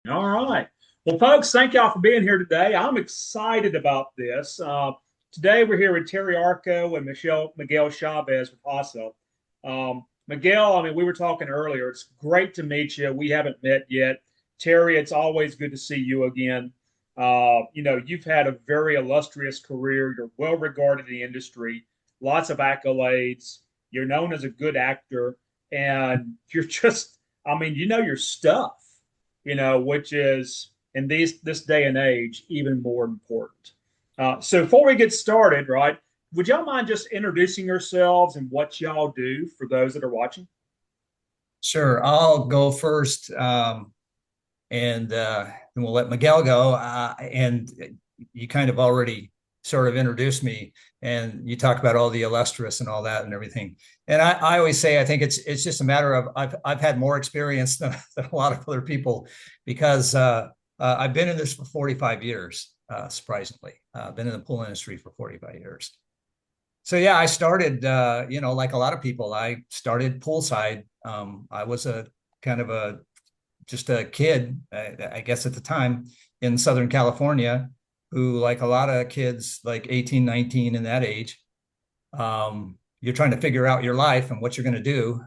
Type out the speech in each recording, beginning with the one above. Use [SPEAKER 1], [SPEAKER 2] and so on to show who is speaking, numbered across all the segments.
[SPEAKER 1] All right. Well, folks, thank y'all for being here today. I'm excited about this. Today, we're here with Terry Arko and Miguel Chavez with HASA. Miguel, I mean, we were talking earlier. It's great to meet you. We haven't met yet. Terry, it's always good to see you again. You've had a very illustrious career. You're well regarded in the industry, lots of accolades. You're known as a good actor, and you're just, I mean, you know your stuff, which is in this day and age even more important. So before we get started, right, would y'all mind just introducing yourselves and what y'all do for those that are watching?
[SPEAKER 2] Sure, I'll go first, and we'll let Miguel go. And you kind of already sort of introduced me, and you talk about all the illustrious and all that and everything. And I always say I think it's just a matter of I've had more experience than a lot of other people because I've been in this for 45 years, surprisingly. I've been in the pool industry for 45 years. So yeah, I started, like a lot of people, I started poolside. I was a kind of just a kid, I guess at the time in Southern California, who like a lot of kids, like 18, 19 in that age, you're trying to figure out your life and what you're going to do,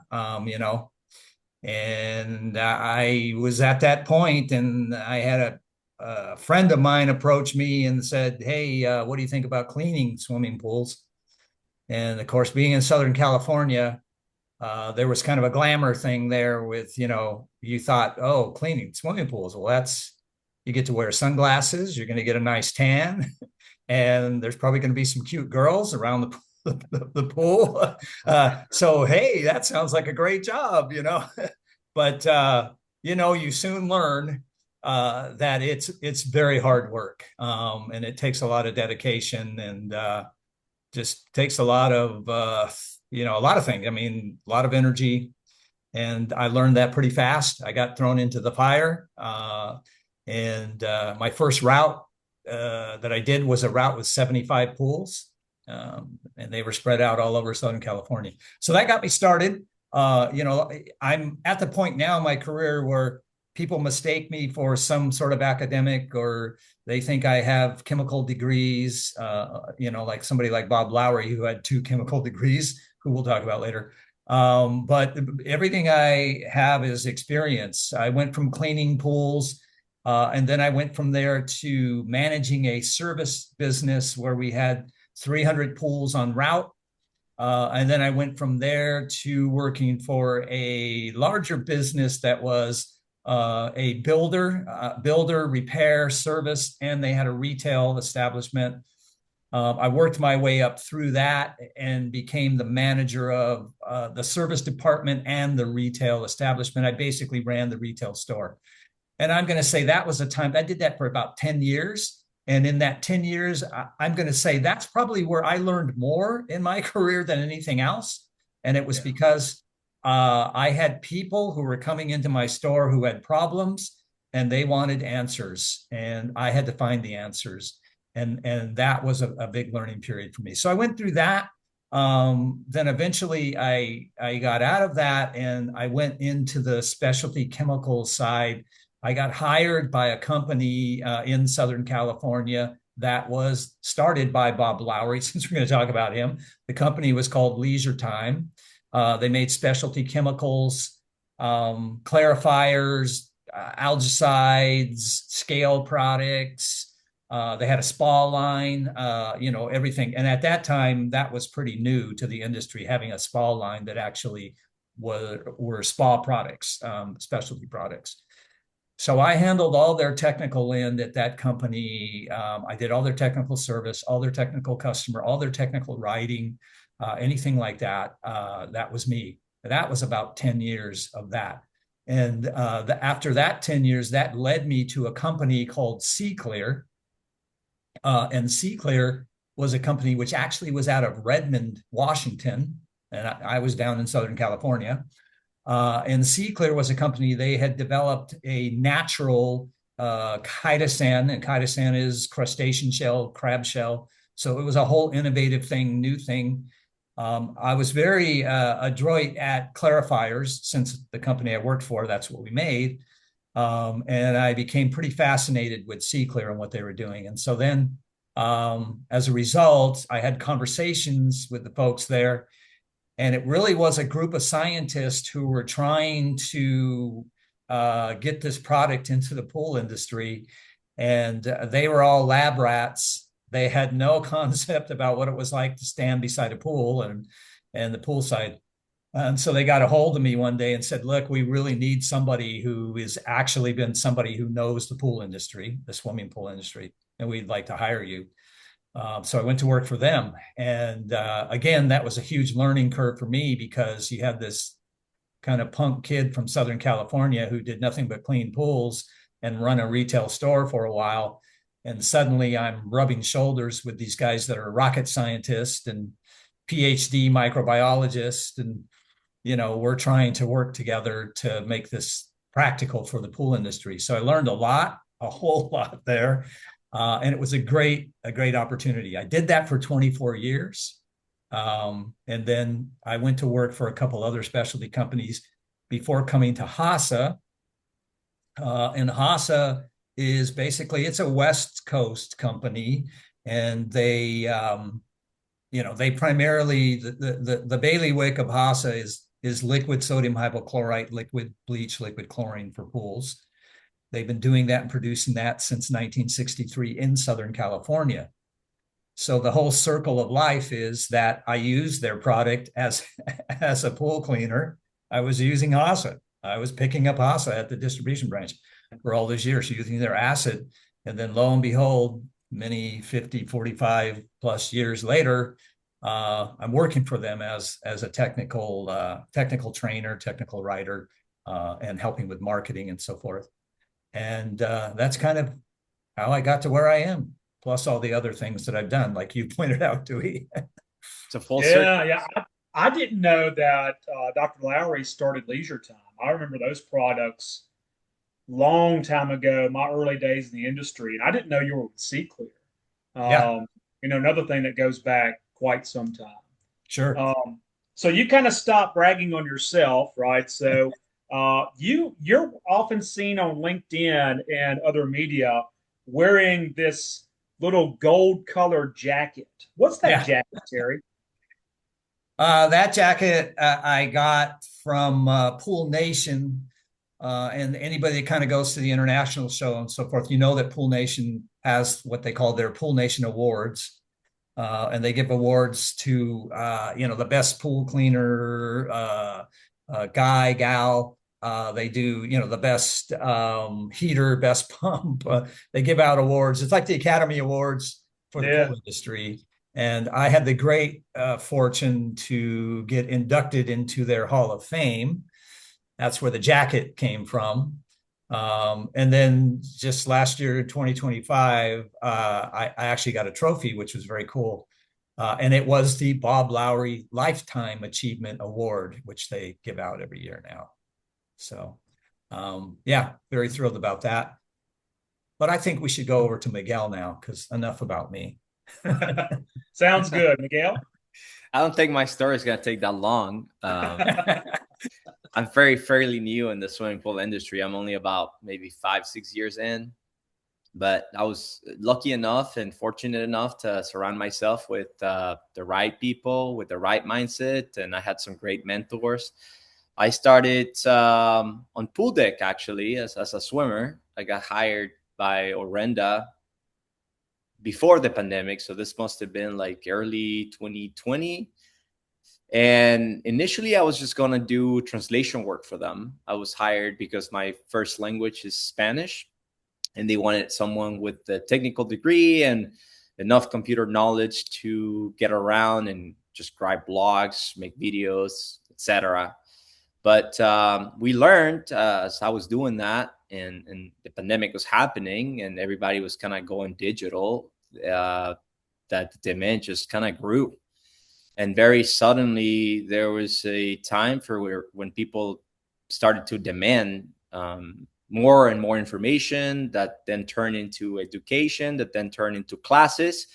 [SPEAKER 2] and I was at that point and I had a friend of mine approach me and said, "Hey, what do you think about cleaning swimming pools?" And of course, being in Southern California, there was kind of a glamour thing there with, you thought, oh, cleaning swimming pools. Well, you get to wear sunglasses, you're going to get a nice tan, and there's probably going to be some cute girls around the pool. So, hey, that sounds like a great job. But, you soon learn that it's very hard work, and it takes a lot of dedication and just takes a lot of things. I mean, a lot of energy. And I learned that pretty fast. I got thrown into the fire. And my first route that I did was a route with 75 pools. And they were spread out all over Southern California. So that got me started. I'm at the point now in my career where people mistake me for some sort of academic, or they think I have chemical degrees, like somebody like Bob Lowry, who had 2 chemical degrees, who we'll talk about later. But everything I have is experience. I went from cleaning pools, and then I went from there to managing a service business where we had 300 pools on route. And then I went from there to working for a larger business that was a builder, repair, service, and they had a retail establishment. I worked my way up through that and became the manager of the service department and the retail establishment. I basically ran the retail store. And I'm going to say that was a time I did that for about 10 years. And in that 10 years, I'm going to say that's probably where I learned more in my career than anything else. And it was
[SPEAKER 1] Yeah.
[SPEAKER 2] because I had people who were coming into my store who had problems and they wanted answers, and I had to find the answers. And that was a big learning period for me. So I went through that. Then eventually I got out of that and I went into the specialty chemical side. I got hired by a company in Southern California that was started by Bob Lowry, since we're going to talk about him. The company was called Leisure Time. They made specialty chemicals, clarifiers, algicides, scale products. They had a spa line, everything. And at that time, that was pretty new to the industry, having a spa line that actually were spa products, specialty products. So I handled all their technical end at that company. I did all their technical service, all their technical customer, all their technical writing, anything like that. That was me. That was about 10 years of that. And after that 10 years, that led me to a company called C Clear. And C Clear was a company which actually was out of Redmond, Washington. And I was down in Southern California. And C Clear was a company, they had developed a natural chitosan, and chitosan is crustacean shell, crab shell. So it was a whole innovative thing, new thing. I was very adroit at clarifiers, since the company I worked for, that's what we made. And I became pretty fascinated with C-Clear and what they were doing. And so then, as a result, I had conversations with the folks there, and it really was a group of scientists who were trying to get this product into the pool industry. And they were all lab rats. They had no concept about what it was like to stand beside a pool and the poolside. And so they got a hold of me one day and said, look, we really need somebody who has actually been somebody who knows the pool industry, the swimming pool industry, and we'd like to hire you. So I went to work for them. And again, that was a huge learning curve for me, because you had this kind of punk kid from Southern California who did nothing but clean pools and run a retail store for a while. And suddenly I'm rubbing shoulders with these guys that are rocket scientists and PhD microbiologists. And, we're trying to work together to make this practical for the pool industry. So I learned a whole lot there. And it was a great opportunity. I did that for 24 years. And then I went to work for a couple other specialty companies before coming to HASA. And HASA is basically, it's a West Coast company, and they primarily, the bailiwick of HASA is liquid sodium hypochlorite, liquid bleach, liquid chlorine for pools. They've been doing that and producing that since 1963 in Southern California. So the whole circle of life is that I use their product as a pool cleaner. I was using HASA. I was picking up HASA at the distribution branch for all those years, using their acid. And then lo and behold, many 50, 45 plus years later, I'm working for them as a technical trainer, technical writer, and helping with marketing and so forth. And that's kind of how I got to where I am, plus all the other things that I've done, like you pointed out, Dewey.
[SPEAKER 3] It's a full circle.
[SPEAKER 1] Yeah. I didn't know that Dr. Lowry started Leisure Time. I remember those products long time ago, my early days in the industry, and I didn't know you were with C-Clear.
[SPEAKER 2] Yeah,
[SPEAKER 1] Another thing that goes back quite some time.
[SPEAKER 2] sure.
[SPEAKER 1] So you kind of stop bragging on yourself, right? So you're often seen on LinkedIn and other media wearing this little gold colored jacket. What's that jacket, Terry?
[SPEAKER 2] That jacket I got from Pool Nation. And anybody that kind of goes to the international show and so forth, that Pool Nation has what they call their Pool Nation Awards. And they give awards to, the best pool cleaner, guy, gal. They do, the best heater, best pump. They give out awards. It's like the Academy Awards for the pool industry. And I had the great fortune to get inducted into their Hall of Fame. That's where the jacket came from. And then just last year, 2025, I actually got a trophy, which was very cool. And it was the Bob Lowry Lifetime Achievement Award, which they give out every year now. So, very thrilled about that. But I think we should go over to Miguel now, because enough about me.
[SPEAKER 1] Sounds good, Miguel.
[SPEAKER 3] I don't think my story is going to take that long. I'm fairly new in the swimming pool industry. I'm only about maybe 5-6 years in, but I was lucky enough and fortunate enough to surround myself with the right people with the right mindset. And I had some great mentors. I started on pool deck, actually, as a swimmer. I got hired by Orenda before the pandemic. So this must have been like early 2020. And initially, I was just going to do translation work for them. I was hired because my first language is Spanish, and they wanted someone with a technical degree and enough computer knowledge to get around and just write blogs, make videos, etc. But we learned as I was doing that, and the pandemic was happening, and everybody was kind of going digital, that the demand just kind of grew. And very suddenly, there was a time when people started to demand more and more information that then turned into education, that then turned into classes.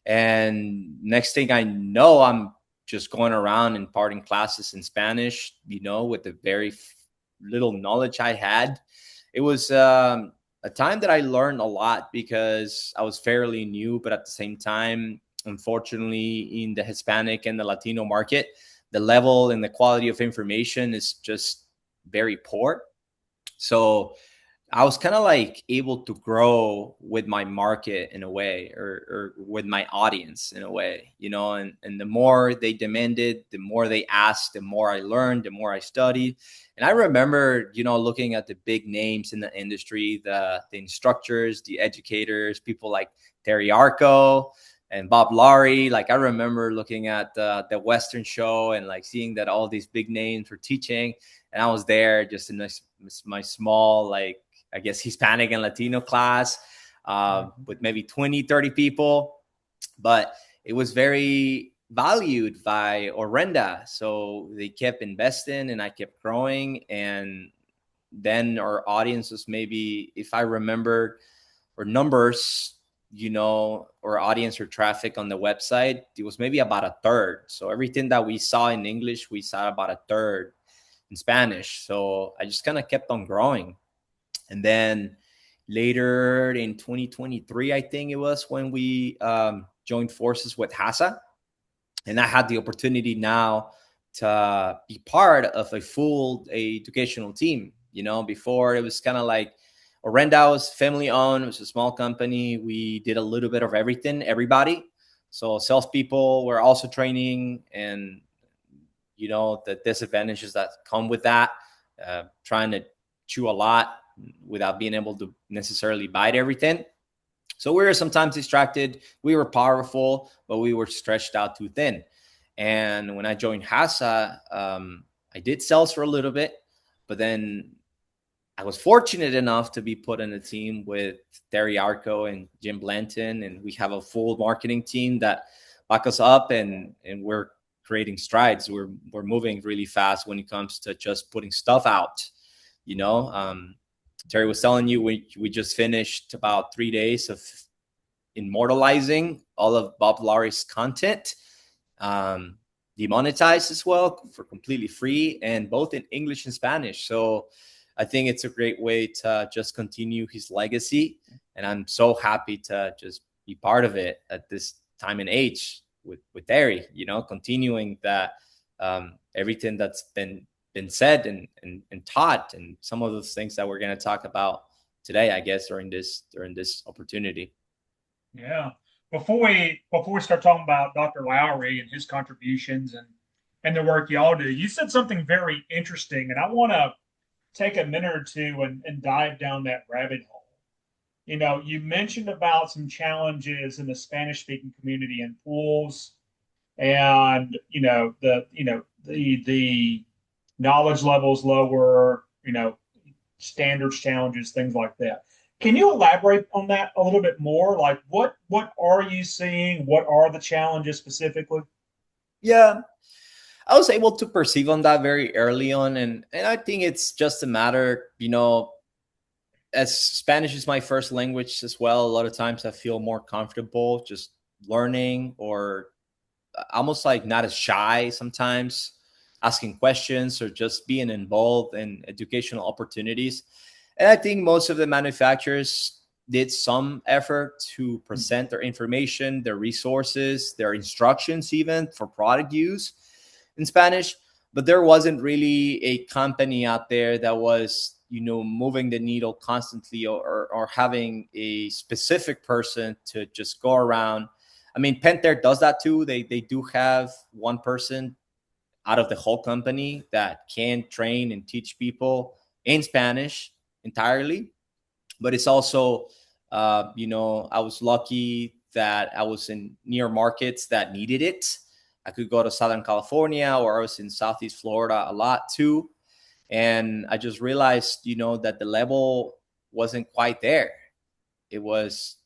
[SPEAKER 3] And next thing I know, I'm just going around imparting classes in Spanish, with the very little knowledge I had. it was a time that I learned a lot because I was fairly new, but at the same time, unfortunately, in the Hispanic and the Latino market, the level and the quality of information is just very poor. So I was kind of like able to grow with my market in a way, or with my audience in a way, and the more they demanded, the more they asked, the more I learned, the more I studied. And I remember, looking at the big names in the industry, the instructors, the educators, people like Arko and Bob Lowry. Like, I remember looking at the Western show and like seeing that all these big names were teaching. And I was there just in my small, like, I guess, Hispanic and Latino class with maybe 20, 30 people. But it was very valued by Orenda. So they kept investing and I kept growing. And then our audience was maybe, if I remember, or numbers, or audience or traffic on the website, it was maybe about a third. So everything that we saw in English, we saw about a third in Spanish. So I just kind of kept on growing. And then later in 2023, I think it was, when we joined forces with HASA. And I had the opportunity now to be part of a full educational team. Before it was kind of like, Orenda was family owned. It was a small company. We did a little bit of everybody. So salespeople were also training, and, the disadvantages that come with that, trying to chew a lot without being able to necessarily bite everything. So we were sometimes distracted. We were powerful, but we were stretched out too thin. And when I joined HASA, I did sales for a little bit, but then I was fortunate enough to be put in a team with Arko and Jim Blanton, and we have a full marketing team that back us up, and we're creating strides. We're moving really fast when it comes to just putting stuff out. Terry was telling you, we just finished about 3 days of immortalizing all of Bob Lowry's content, demonetized as well for completely free, and both in English and Spanish. So I think it's a great way to just continue his legacy. And I'm so happy to just be part of it at this time and age with Terry, continuing that, everything that's been said and taught, and some of those things that we're going to talk about today, I guess, during this opportunity.
[SPEAKER 1] Yeah. Before we start talking about Dr. Lowry and his contributions and the work y'all do, you said something very interesting, and I want to take a minute or two and dive down that rabbit hole. You mentioned about some challenges in the Spanish-speaking community in pools, and the knowledge levels lower, standards challenges, things like that. Can you elaborate on that a little bit more? Like, what are you seeing? What are the challenges specifically?
[SPEAKER 3] Yeah, I was able to perceive on that very early on. And I think it's just a matter, as Spanish is my first language as well, a lot of times I feel more comfortable just learning, or almost like not as shy sometimes, asking questions or just being involved in educational opportunities. And I think most of the manufacturers did some effort to present their information, their resources, their instructions, even for product use in Spanish. But there wasn't really a company out there that was, moving the needle constantly, or having a specific person to just go around. I mean, Pentair does that too. They do have one person out of the whole company that can train and teach people in Spanish entirely. But it's also, I was lucky that I was in near markets that needed it. I could go to Southern California, or I was in Southeast Florida a lot too. And I just realized, that the level wasn't quite there. It was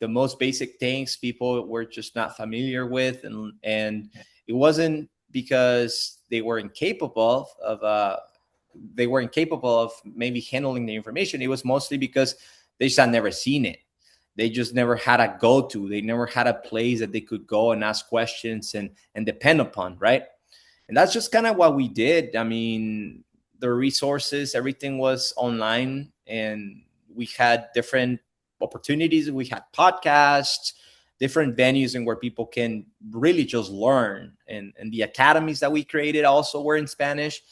[SPEAKER 3] the most basic things people were just not familiar with. And it wasn't because they were incapable of maybe handling the information. It was mostly because they just had never seen it. They just never had a go-to. They never had a place that they could go and ask questions and depend upon, right? And that's just kind of what we did. I mean, the resources, everything was online, and we had different opportunities. We had podcasts, different venues, and where people can really just learn. And the academies that we created also were in Spanish.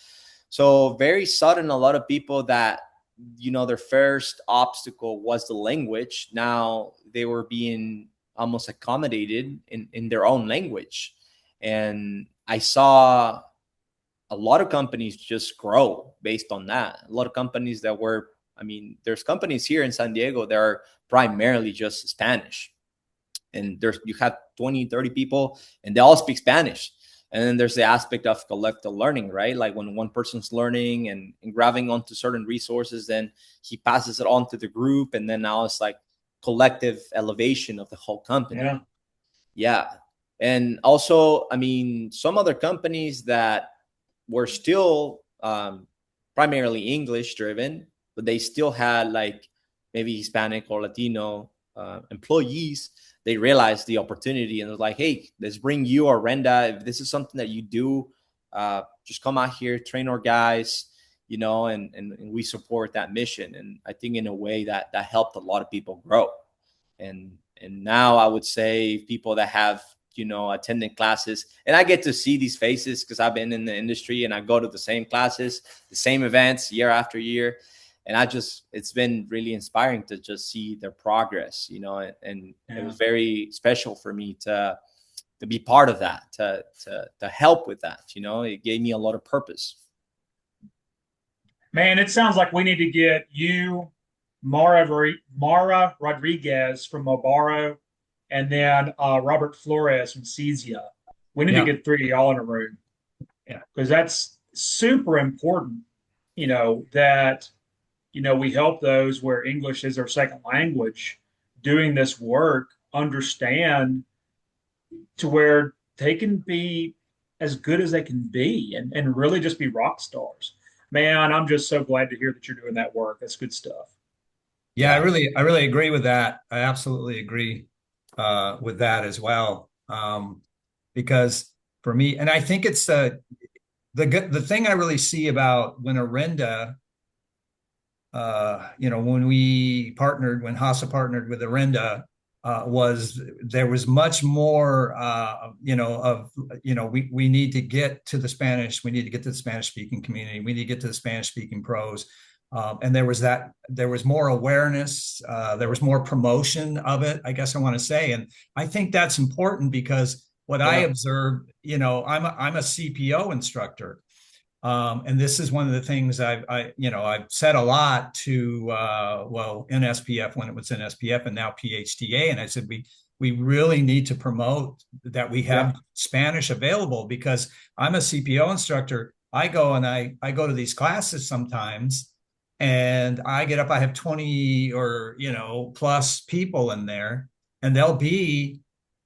[SPEAKER 3] So very sudden, a lot of people that, their first obstacle was the language. Now they were being almost accommodated in their own language. And I saw a lot of companies just grow based on that. A lot of companies that were, there's companies here in San Diego that are primarily just Spanish. And you have 20, 30 people and they all speak Spanish. And then there's the aspect of collective learning, right? Like when one person's learning and grabbing onto certain resources, then he passes it on to the group. And then now it's like collective elevation of the whole company.
[SPEAKER 1] Yeah.
[SPEAKER 3] Yeah. And also, some other companies that were still primarily English driven, but they still had like maybe Hispanic or Latino employees. They realized the opportunity and was like, hey, let's bring you Orenda. If this is something that you do, just come out here, train our guys, and we support that mission. And I think in a way that helped a lot of people grow. And now I would say people that have, attended classes, and I get to see these faces because I've been in the industry and I go to the same classes, the same events year after year. And it's been really inspiring to just see their progress, and it was very special for me to be part of that, to help with that. It gave me a lot of purpose.
[SPEAKER 1] Man, it sounds like we need to get you, Mara Rodriguez from Mobaro, and then Robert Flores from Cesia. We need to get 3 of y'all in a room.
[SPEAKER 2] Yeah.
[SPEAKER 1] Because that's super important, that we help those where English is their second language doing this work understand to where they can be as good as they can be and really just be rock stars. Man, I'm just so glad to hear that you're doing that work. That's good stuff.
[SPEAKER 2] Yeah, I really agree with that. I absolutely agree with that as well. Because for me, and I think it's the thing I really see about when Orenda, when HASA partnered with Orenda, was there was much more, we need to get to the Spanish, we need to get to the Spanish speaking community, we need to get to the Spanish speaking pros. And there was more awareness, there was more promotion of it, I guess I want to say. And I think that's important because what I observed, I'm a CPO instructor. And this is one of the things I've said a lot to, in SPF when it was in SPF and now PCTI. And I said, we really need to promote that we have Spanish available because I'm a CPO instructor. I go to these classes sometimes and I get up, I have 20 or, plus people in there, and there'll be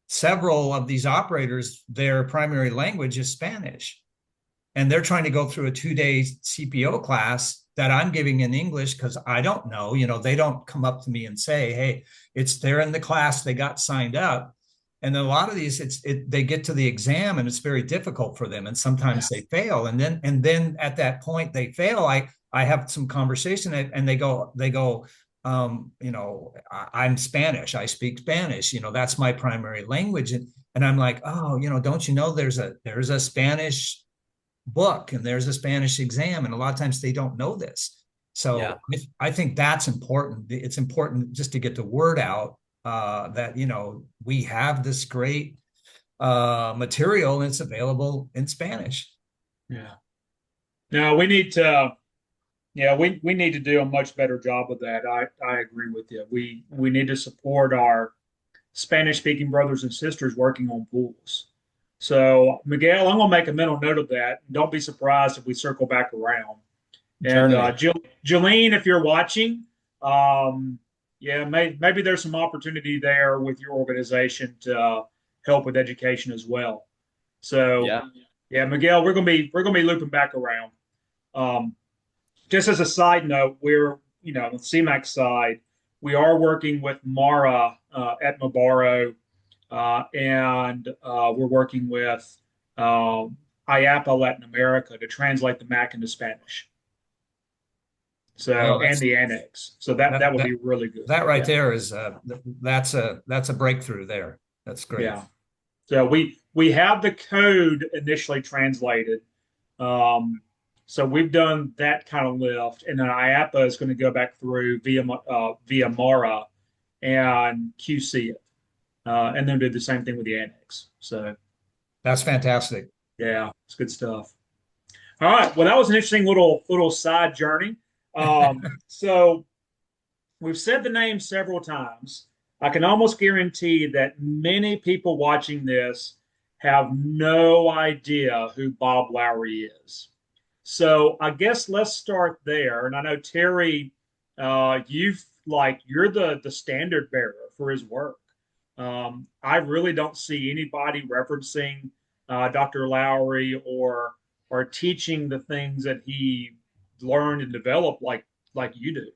[SPEAKER 2] several of these operators, their primary language is Spanish. And they're trying to go through a 2-day CPO class that I'm giving in English because I don't know, they don't come up to me and say, hey, they're in the class, they got signed up. And a lot of these, they get to the exam and it's very difficult for them. And sometimes they fail. And then at that point they fail. I have some conversation and they go, I'm Spanish. I speak Spanish. That's my primary language. And I'm like, oh, don't you know there's a Spanish book and there's a Spanish exam, and a lot of times they don't know this. So I think that's important. It's important just to get the word out that we have this great material and it's available in Spanish.
[SPEAKER 1] No, we need to we need to do a much better job of that. I agree with you. We need to support our Spanish speaking brothers and sisters working on pools. So, Miguel, I'm going to make a mental note of that. Don't be surprised if we circle back around. And Jolene, if you're watching, maybe there's some opportunity there with your organization to help with education as well. So, Miguel, we're going to be looping back around. Just as a side note, we're on the CMAHC side, we are working with Mara at Mobaro. And we're working with IAPA Latin America to translate the MAC into Spanish. So, and the annex. So that would be really good.
[SPEAKER 2] That right there is that's a breakthrough there. That's great.
[SPEAKER 1] Yeah. So we have the code initially translated. So we've done that kind of lift, and then IAPA is going to go back through via Mara and QC it, and then do the same thing with the annex. So
[SPEAKER 2] that's fantastic.
[SPEAKER 1] Yeah, it's good stuff. All right. Well, that was an interesting little side journey. So we've said the name several times. I can almost guarantee that many people watching this have no idea who Bob Lowry is. So I guess let's start there. And I know Terry, you're the standard bearer for his work. I really don't see anybody referencing Dr. Lowry or teaching the things that he learned and developed like you do.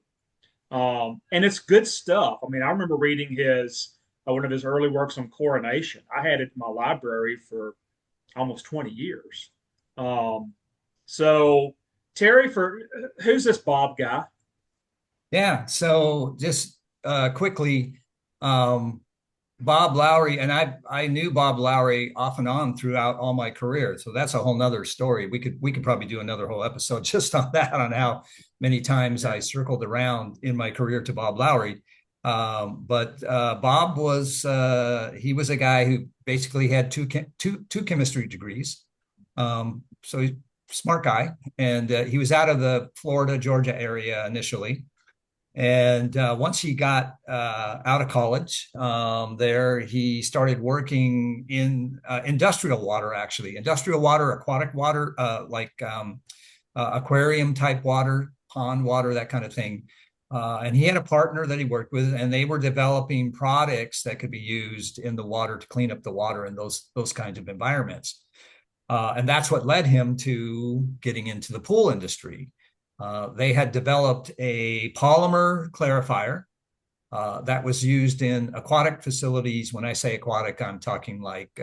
[SPEAKER 1] And it's good stuff. I mean, I remember reading his one of his early works on coronation. I had it in my library for almost 20 years. So Terry, who's this Bob guy?
[SPEAKER 2] Yeah. So just quickly, Bob Lowry, and I knew Bob Lowry off and on throughout all my career. So that's a whole nother story. We could probably do another whole episode just on that, on how many times I circled around in my career to Bob Lowry. But Bob was he was a guy who basically had two chemistry degrees. So he's a smart guy, and he was out of the Florida, Georgia area initially. And once he got out of college, there he started working in industrial water, aquatic water, aquarium type water, pond water, that kind of thing. And he had a partner that he worked with, and they were developing products that could be used in the water to clean up the water in those kinds of environments. And that's what led him to getting into the pool industry. They had developed a polymer clarifier that was used in aquatic facilities. When I say aquatic, I'm talking like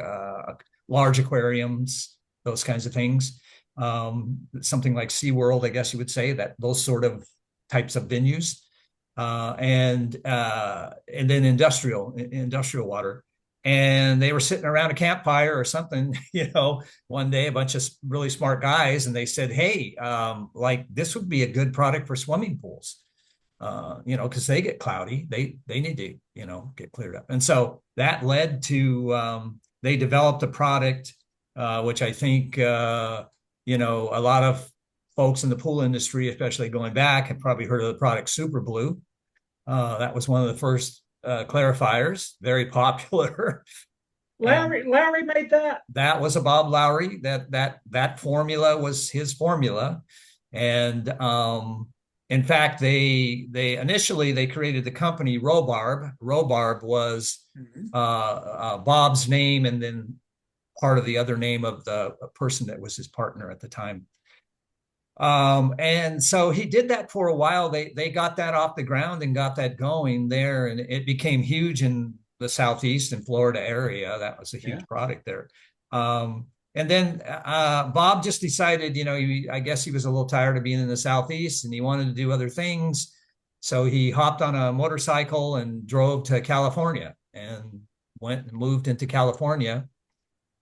[SPEAKER 2] large aquariums, those kinds of things. Something like SeaWorld, I guess you would say, that those sort of types of venues. And then industrial water. And they were sitting around a campfire or something, one day, a bunch of really smart guys, and they said, hey, this would be a good product for swimming pools, because they get cloudy. They need to, get cleared up. And so that led to, they developed a product, which I think, a lot of folks in the pool industry, especially going back, have probably heard of the product Super Blue. That was one of the first clarifiers, very popular.
[SPEAKER 1] Lowry made that.
[SPEAKER 2] That was a Bob Lowry. That formula was his formula, and in fact, they initially created the company Rhobarb. Rhobarb was Bob's name, and then part of the other name of the person that was his partner at the time. And so he did that for a while. They got that off the ground and got that going there, and it became huge in the Southeast and Florida area. That was a huge product there. And then Bob just decided, I guess he was a little tired of being in the Southeast and he wanted to do other things. So he hopped on a motorcycle and drove to California and went and moved into California.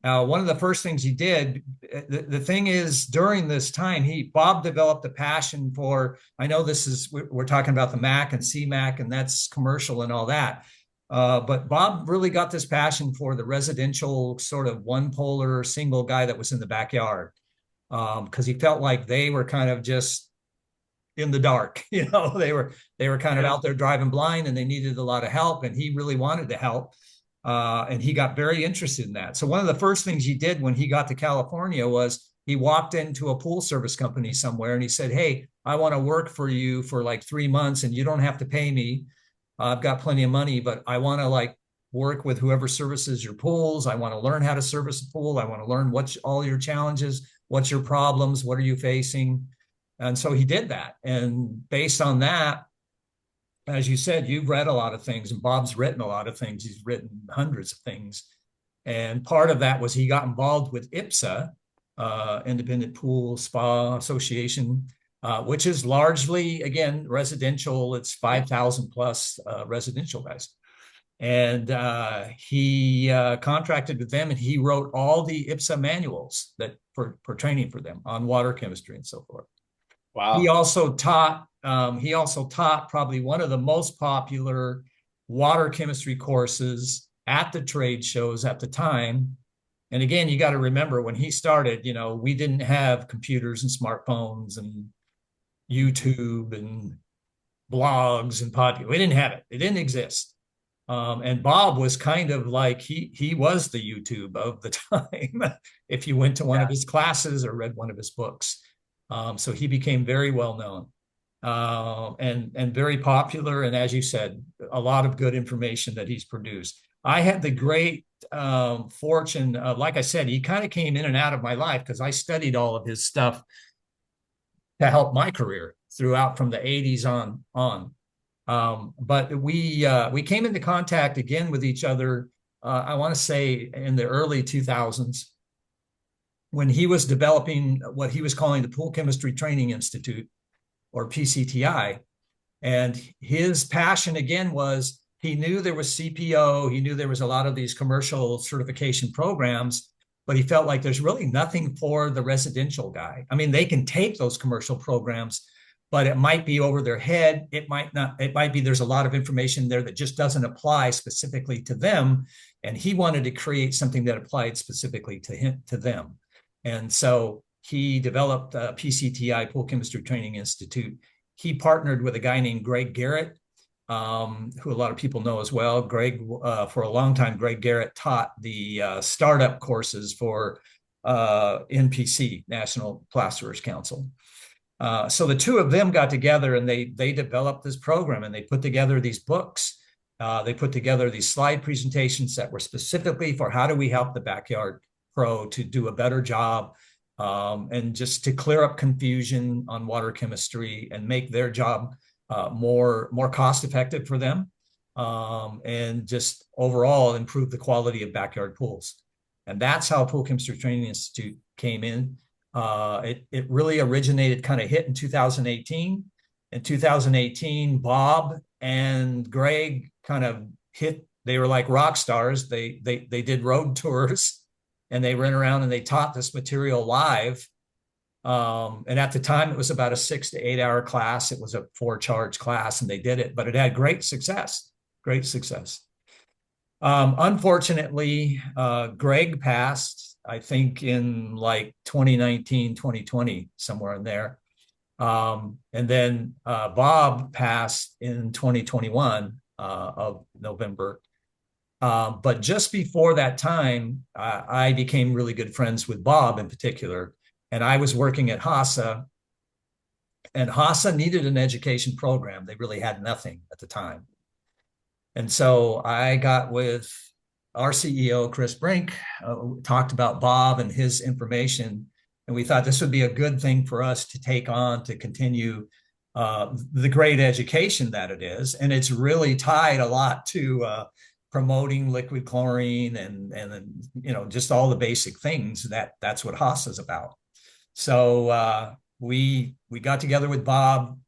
[SPEAKER 2] One of the first things he did, the thing is, during this time, Bob developed a passion for, I know we're talking about the MAC and CMAHC, and that's commercial and all that. But Bob really got this passion for the residential sort of one polar single guy that was in the backyard, because he felt like they were kind of just in the dark. They were kind of out there driving blind, and they needed a lot of help, and he really wanted to help. And he got very interested in that. So one of the first things he did when he got to California was he walked into a pool service company somewhere and he said, hey, I want to work for you for like 3 months and you don't have to pay me. I've got plenty of money, but I want to work with whoever services your pools. I want to learn how to service a pool. I want to learn what's all your challenges, what's your problems, what are you facing? And so he did that. And based on that, as you said, you've read a lot of things, and Bob's written a lot of things. He's written hundreds of things. And part of that was he got involved with IPSA, Independent Pool Spa Association. which is largely, again, residential. It's 5,000 plus residential guys. And he contracted with them, and he wrote all the IPSA manuals that for training for them on water chemistry and so forth.
[SPEAKER 3] Wow.
[SPEAKER 2] He also taught probably one of the most popular water chemistry courses at the trade shows at the time. And again, you got to remember, when he started, we didn't have computers and smartphones and YouTube and blogs and podcasts. We didn't have it. It didn't exist. And Bob was kind of like, he was the YouTube of the time if you went to one of his classes or read one of his books. So he became very well known and very popular. And as you said, a lot of good information that he's produced. I had the great fortune, like I said, he kind of came in and out of my life because I studied all of his stuff to help my career throughout from the 80s on. But we came into contact again with each other, I want to say in the early 2000s, when he was developing what he was calling the Pool Chemistry Training Institute, or PCTI. And his passion, again, was he knew there was CPO, he knew there was a lot of these commercial certification programs, but he felt like there's really nothing for the residential guy. I mean, they can take those commercial programs, but it might be over their head. It might not, it might be there's a lot of information there that just doesn't apply specifically to them. And he wanted to create something that applied specifically to them. And so he developed PCTI, Pool Chemistry Training Institute. He partnered with a guy named Greg Garrett, who a lot of people know as well. Greg, for a long time, Greg Garrett taught the startup courses for NPC, National Plasterers Council. So the two of them got together and they developed this program, and they put together these books. They put together these slide presentations that were specifically for how do we help the backyard pro to do a better job, and just to clear up confusion on water chemistry and make their job more cost effective for them, and just overall improve the quality of backyard pools. And that's how Pool Chemistry Training Institute came in. It really originated, kind of hit in 2018. In 2018, Bob and Greg kind of hit. They were like rock stars. They did road tours, and they ran around and they taught this material live. And at the time, it was about a 6 to 8 hour class. It was a 4-charge class, and they did it, but it had great success. Great success. Unfortunately, Greg passed, I think, in like 2019, 2020, somewhere in there. And then Bob passed in 2021 of November. But just before that time, I became really good friends with Bob in particular. And I was working at HASA, and HASA needed an education program. They really had nothing at the time. And so I got with our CEO, Chris Brink, talked about Bob and his information. And we thought this would be a good thing for us to take on to continue the great education that it is. And it's really tied a lot to promoting liquid chlorine and just all the basic things that's what HASA is about. So we got together with Bob.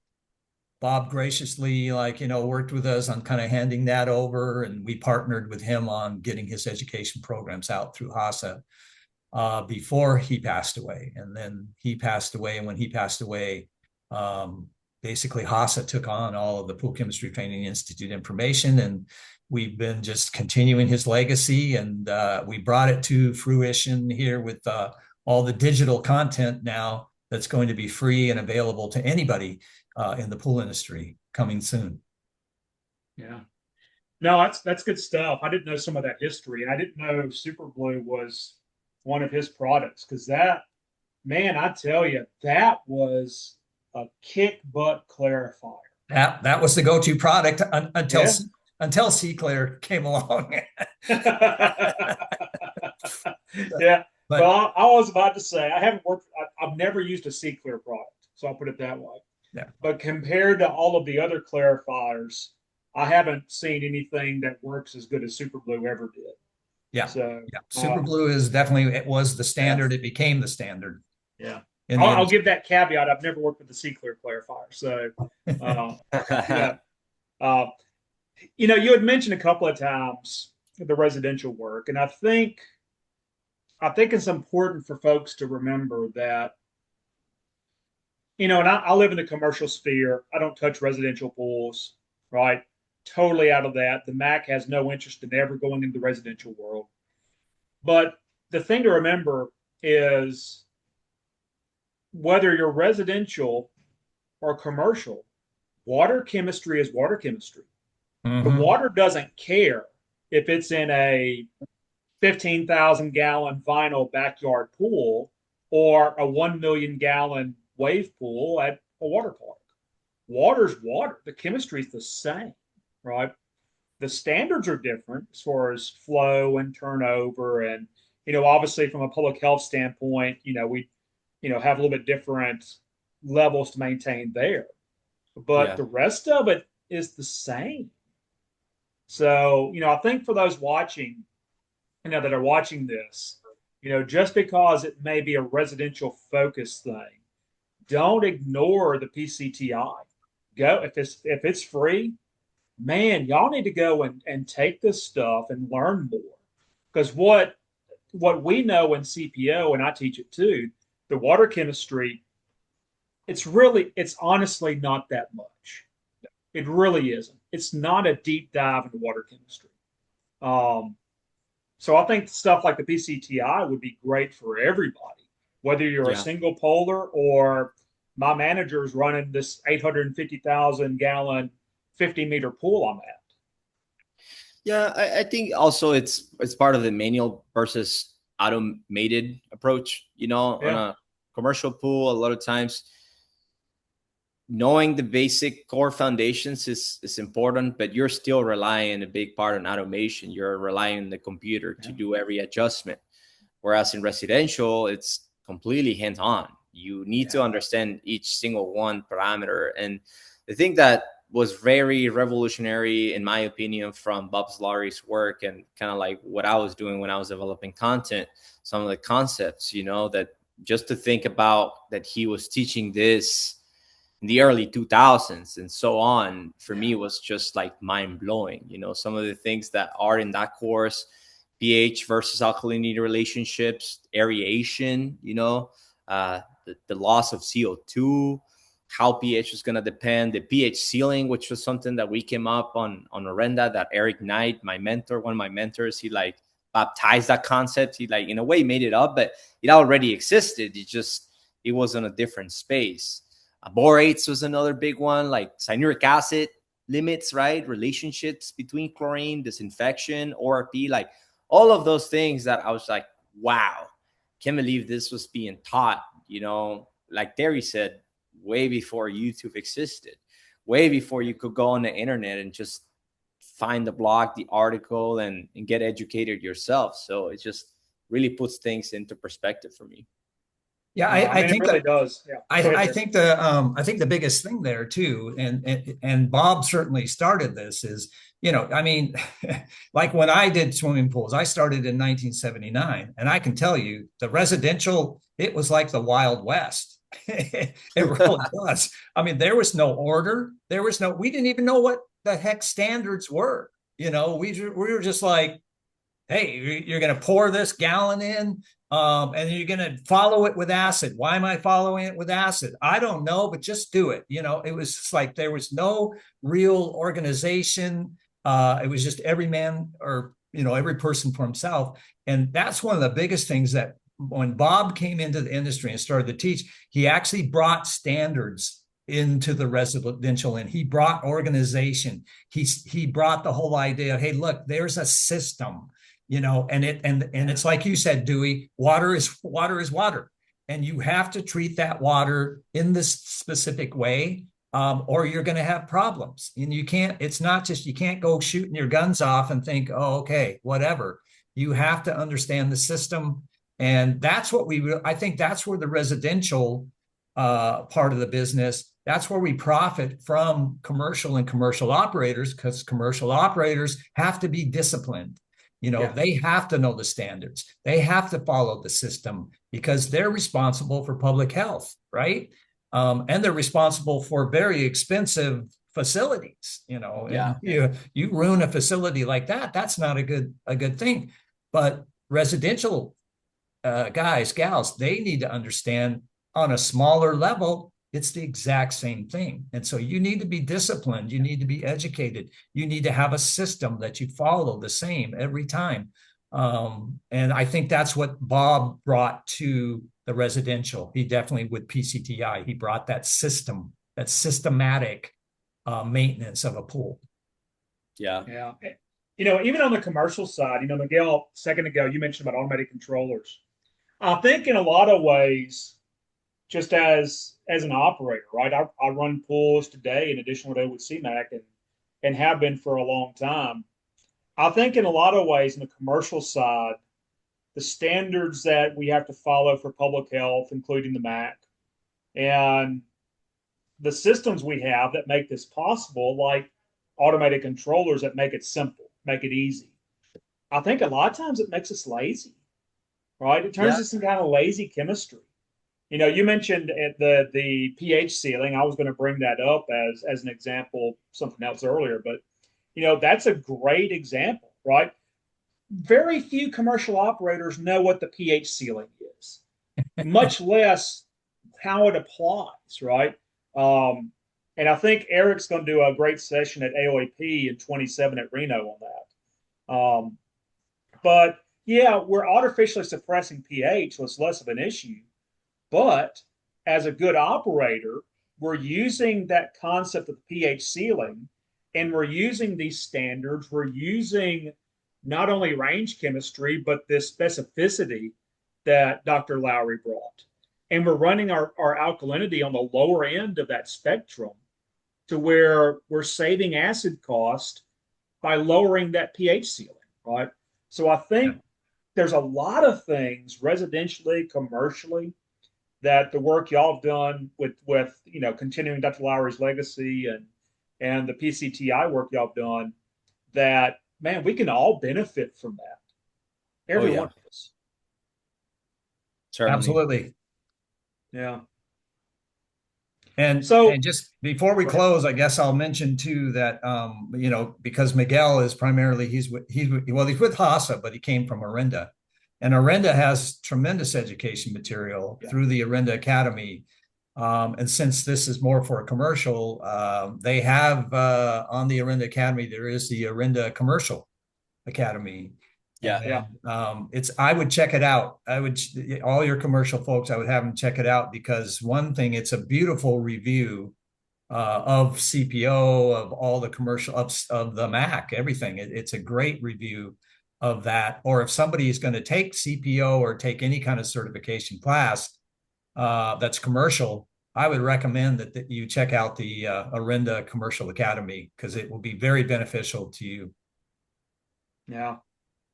[SPEAKER 2] Bob graciously, worked with us on kind of handing that over, and we partnered with him on getting his education programs out through HASA before he passed away. And then he passed away, and when he passed away, basically HASA took on all of the Pool Chemistry Training Institute information, and we've been just continuing his legacy, and we brought it to fruition here with all the digital content now that's going to be free and available to anybody in the pool industry coming soon.
[SPEAKER 1] Yeah. No, that's good stuff. I didn't know some of that history. I didn't know Super Blue was one of his products, because that, man, I tell you, that was a kick butt clarifier.
[SPEAKER 2] That was the go-to product until C-Clear came along.
[SPEAKER 1] Yeah. Well, I was about to say, I've never used a C-Clear product, so I'll put it that way.
[SPEAKER 2] Yeah.
[SPEAKER 1] But compared to all of the other clarifiers, I haven't seen anything that works as good as Super Blue ever did.
[SPEAKER 2] Yeah.
[SPEAKER 1] So
[SPEAKER 2] Super Blue is definitely, it was the standard. It became the standard.
[SPEAKER 1] Yeah. I'll give that caveat. I've never worked with the C-Clear clarifier. So, yeah. You had mentioned a couple of times the residential work, and I think it's important for folks to remember that, and I live in the commercial sphere. I don't touch residential pools, right? Totally out of that. The MAC has no interest in ever going into the residential world. But the thing to remember is whether you're residential or commercial, water chemistry is water chemistry. The water doesn't care if it's in a 15,000 gallon vinyl backyard pool or a 1 million gallon wave pool at a water park. Water's water. The chemistry is the same, right? The standards are different as far as flow and turnover. And, obviously from a public health standpoint, we, have a little bit different levels to maintain there. But the rest of it is the same. So, I think for those watching, that are watching this, just because it may be a residential focus thing, don't ignore the PCTI. Go if it's free, man, y'all need to go and take this stuff and learn more. Because what we know in CPO, and I teach it too, the water chemistry, it's honestly not that much. It really isn't. It's not a deep dive into water chemistry. So I think stuff like the PCTI would be great for everybody, whether you're a single polar or my manager's running this 850,000 gallon, 50-meter pool I'm at.
[SPEAKER 3] Yeah, I think also it's part of the manual versus automated approach. On a commercial pool, a lot of times knowing the basic core foundations is important, but you're still relying a big part on automation. You're relying on the computer to do every adjustment. Whereas in residential, it's completely hands-on. You need to understand each single one parameter. And the thing that was very revolutionary, in my opinion, from Bob Lowry's work and kind of like what I was doing when I was developing content, some of the concepts, that just to think about that he was teaching this in the early 2000s and so on, for me was just like mind-blowing. Some of the things that are in that course, pH versus alkalinity relationships, aeration, the loss of CO2, how pH is going to depend, the pH ceiling, which was something that we came up on Orenda, that Eric Knight, my mentor, one of my mentors, he like baptized that concept. He like in a way made it up, but it already existed. It was in a different space. Borates was another big one, like cyanuric acid limits, right? Relationships between chlorine, disinfection, ORP, like all of those things that I was like, wow, can't believe this was being taught, like Terry said, way before YouTube existed, way before you could go on the internet and just find the blog, the article, and get educated yourself. So it just really puts things into perspective for me.
[SPEAKER 2] Yeah, I think
[SPEAKER 1] it really does. Yeah,
[SPEAKER 2] I think the biggest thing there too, and Bob certainly started this is, like when I did swimming pools, I started in 1979, and I can tell you the residential, it was like the Wild West. It really was. I mean, there was no order. We didn't even know what the heck standards were. We were just like, hey, you're going to pour this gallon in, and you're going to follow it with acid. Why am I following it with acid? I don't know, but just do it. It was just like there was no real organization. It was just every man or, every person for himself. And that's one of the biggest things that when Bob came into the industry and started to teach, he actually brought standards into the residential, and he brought organization. He brought the whole idea of, hey, look, there's a system. And it's like you said, Dewey, water is water. And you have to treat that water in this specific way, or you're going to have problems. And you can't go shooting your guns off and think, oh, okay, whatever. You have to understand the system. And that's what I think that's where the residential part of the business, that's where we profit from commercial and commercial operators, because commercial operators have to be disciplined. They have to know the standards. They have to follow the system because they're responsible for public health, right? And they're responsible for very expensive facilities, and you ruin a facility like that, that's not a good thing. But residential guys, gals, they need to understand on a smaller level, it's the exact same thing. And so you need to be disciplined. You need to be educated. You need to have a system that you follow the same every time. And I think that's what Bob brought to the residential. He definitely, with PCTI, he brought that system, that systematic maintenance of a pool.
[SPEAKER 1] Yeah. Even on the commercial side, Miguel, a second ago, you mentioned about automated controllers. I think in a lot of ways, just as an operator, right? I run pools today in addition to what I with CMAHC and have been for a long time. I think in a lot of ways in the commercial side, the standards that we have to follow for public health, including the MAC, and the systems we have that make this possible, like automated controllers that make it simple, make it easy. I think a lot of times it makes us lazy, right? It turns us into kind of lazy chemistry. You mentioned the pH ceiling. I was going to bring that up as an example, something else earlier, but that's a great example, right? Very few commercial operators know what the pH ceiling is, much less how it applies, right? And I think Eric's going to do a great session at AOAP in 27 at Reno on that. But yeah, we're artificially suppressing pH, so it's less of an issue. But as a good operator, we're using that concept of the pH ceiling, and we're using these standards. We're using not only range chemistry, but this specificity that Dr. Lowry brought. And we're running our alkalinity on the lower end of that spectrum to where we're saving acid cost by lowering that pH ceiling, right? So I think there's a lot of things residentially, commercially, that the work y'all have done with continuing Dr. Lowry's legacy and the PCTI work y'all have done, that man, we can all benefit from that. Every one of us.
[SPEAKER 3] Certainly.
[SPEAKER 2] Absolutely.
[SPEAKER 1] Yeah.
[SPEAKER 2] And just before we close, I guess I'll mention too that because Miguel is primarily he's with HASA, but he came from Orenda. And Orenda has tremendous education material through the Orenda Academy. And since this is more for a commercial, they have on the Orenda Academy, there is the Orenda Commercial Academy. I would check it out. All your commercial folks, I would have them check it out, because one thing, it's a beautiful review of CPO, of all the commercial of the MAC, everything. It's a great review of that. Or if somebody is going to take CPO or take any kind of certification class that's commercial, I would recommend that you check out the Orenda Commercial Academy, because it will be very beneficial to you.
[SPEAKER 1] Yeah.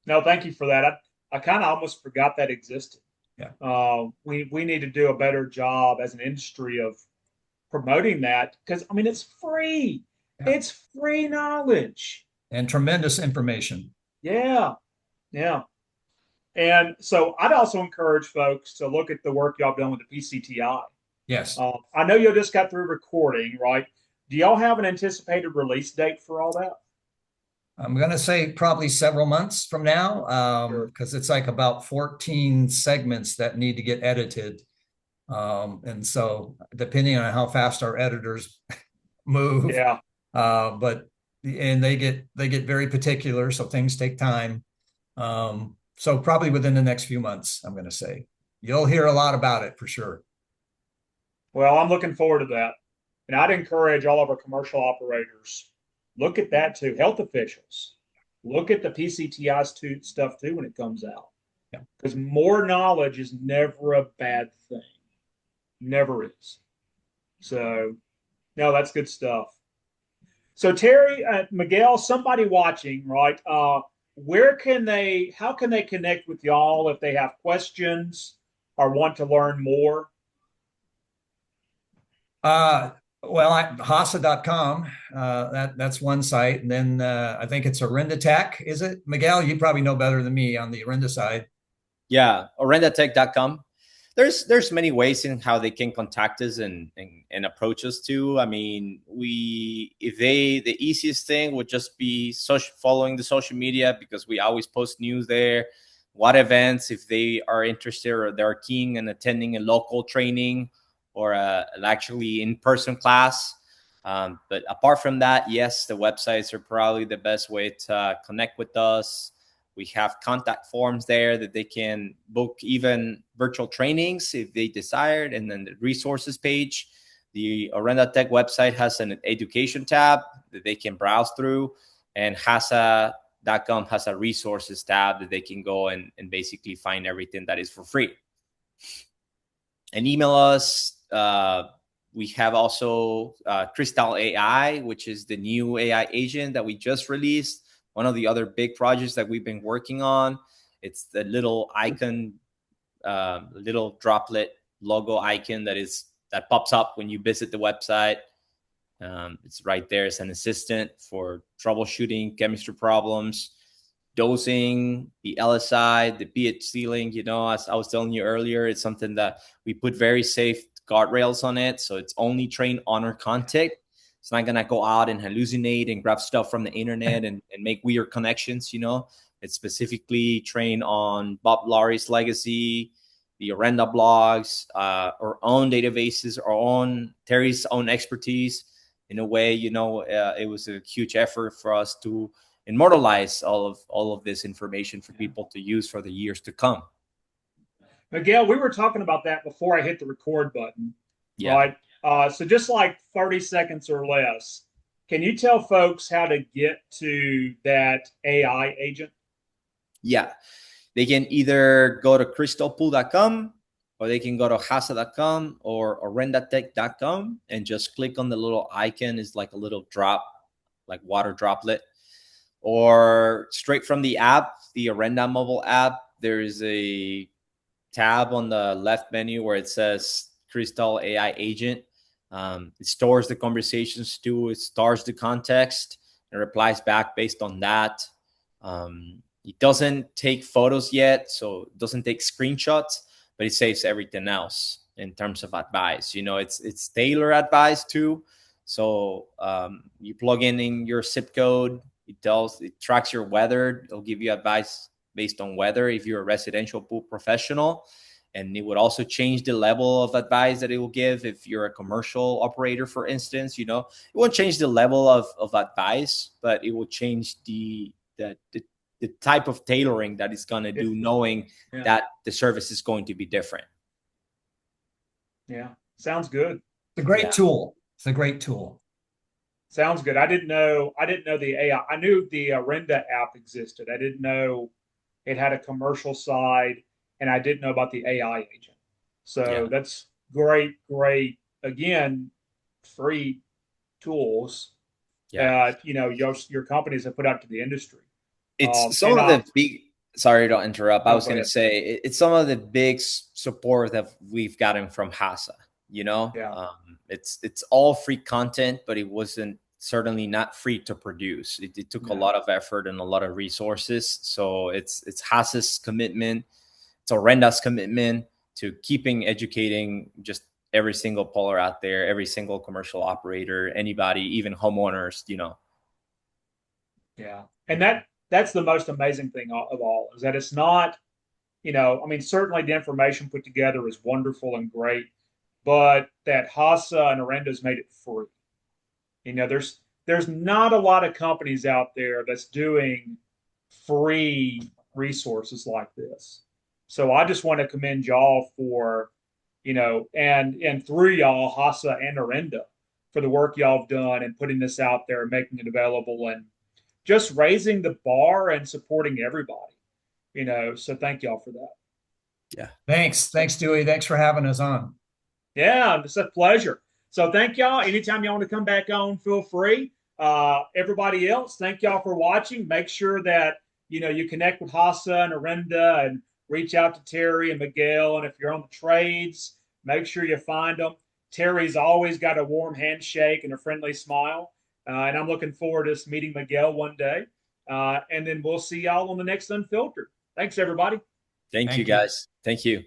[SPEAKER 1] No, thank you for that. I kind of almost forgot that existed.
[SPEAKER 2] Yeah.
[SPEAKER 1] We need to do a better job as an industry of promoting that, because it's free. Yeah. It's free knowledge
[SPEAKER 2] and tremendous information.
[SPEAKER 1] Yeah. And so I'd also encourage folks to look at the work y'all done with the PCTI.
[SPEAKER 2] Yes.
[SPEAKER 1] I know you just got through recording, right? Do y'all have an anticipated release date for all that?
[SPEAKER 2] I'm going to say probably several months from now, because it's like about 14 segments that need to get edited. And so depending on how fast our editors move, and they get very particular, so things take time. So probably within the next few months, I'm going to say you'll hear a lot about it for sure.
[SPEAKER 1] Well, I'm looking forward to that. And I'd encourage all of our commercial operators, look at that too. Health officials, look at the PCTI stuff too when it comes out.
[SPEAKER 2] Yeah.
[SPEAKER 1] Because more knowledge is never a bad thing. Never is. So, no, that's good stuff. So Terry, Miguel, somebody watching, right? How can they connect with y'all if they have questions or want to learn more?
[SPEAKER 2] Well, HASA.com, that's one site. And then I think it's Orenda Tech, is it? Miguel, you probably know better than me on the Orenda side.
[SPEAKER 3] Yeah, orendatech.com. There's many ways in how they can contact us and approach us too. I mean, the easiest thing would just be following the social media, because we always post news there. What events, if they are interested or they're keen in attending a local training or actually in-person class. But apart from that, yes, the websites are probably the best way to connect with us. We have contact forms there that they can book even virtual trainings if they desired. And then the resources page, the Orenda Tech website has an education tab that they can browse through. And HASA.com has a resources tab that they can go and basically find everything that is for free. And email us. We have also Crystal AI, which is the new AI agent that we just released. One of the other big projects that we've been working on. It's the little icon, little droplet logo icon that pops up when you visit the website. It's right there as an assistant for troubleshooting chemistry problems, dosing, the LSI, the pH sealing. You know, as I was telling you earlier, it's something that we put very safe guardrails on it. So it's only trained on our contact. It's not going to go out and hallucinate and grab stuff from the internet and make weird connections, you know. It's specifically trained on Bob Lowry's legacy, the Orenda blogs, our own databases, our own Terry's own expertise. In a way, you know, it was a huge effort for us to immortalize all of this information for people to use for the years to come.
[SPEAKER 1] Miguel, we were talking about that before I hit the record button,
[SPEAKER 3] Yeah.
[SPEAKER 1] right? So just like 30 seconds or less, can you tell folks how to get to that AI agent?
[SPEAKER 3] Yeah. They can either go to crystalpool.com or they can go to hasa.com or orendatech.com and just click on the little icon. It's like a little drop, like water droplet. Or straight from the app, the Orenda mobile app, there is a tab on the left menu where it says Crystal AI agent. It stores the conversations too. It stores the context and replies back based on that. It doesn't take photos yet, so it doesn't take screenshots, but it saves everything else in terms of advice. You know, it's tailored advice too. So you plug in your zip code. It tracks your weather. It'll give you advice based on weather if you're a residential pool professional. And it would also change the level of advice that it will give if you're a commercial operator, for instance. You know, it won't change the level of advice, but it will change the type of tailoring that it's going to do, knowing that the service is going to be different.
[SPEAKER 1] Yeah, sounds good.
[SPEAKER 2] It's a great tool. It's a great tool.
[SPEAKER 1] Sounds good. I didn't know the AI. I knew the Orenda app existed. I didn't know it had a commercial side, and I didn't know about the AI agent. So that's great. Again, free tools that, you know, your companies have put out to the industry.
[SPEAKER 3] It's some of the big, sorry to interrupt. I was going to say it's some of the big support that we've gotten from HASA, you know. It's all free content, but it wasn't certainly not free to produce. It took a lot of effort and a lot of resources. So it's HASA's commitment, it's Orenda's commitment to keeping educating just every single puller out there, every single commercial operator, anybody, even homeowners, you know.
[SPEAKER 1] Yeah. And that's the most amazing thing of all, is that it's not, you know, I mean, certainly the information put together is wonderful and great, but that HASA and Orenda's made it free. You know, there's not a lot of companies out there that's doing free resources like this. So I just want to commend y'all for, you know, and through y'all, HASA and Orenda, for the work y'all have done and putting this out there and making it available and just raising the bar and supporting everybody. You know, so thank y'all for that.
[SPEAKER 2] Yeah. Thanks, Dewey. Thanks for having us on.
[SPEAKER 1] Yeah, it's a pleasure. So thank y'all. Anytime y'all want to come back on, feel free. Everybody else, thank y'all for watching. Make sure that, you know, you connect with HASA and Orenda and reach out to Terry and Miguel. And if you're on the trades, make sure you find them. Terry's always got a warm handshake and a friendly smile. And I'm looking forward to us meeting Miguel one day. And then we'll see y'all on the next Unfiltered. Thanks, everybody.
[SPEAKER 3] Thank you, guys. Thank you.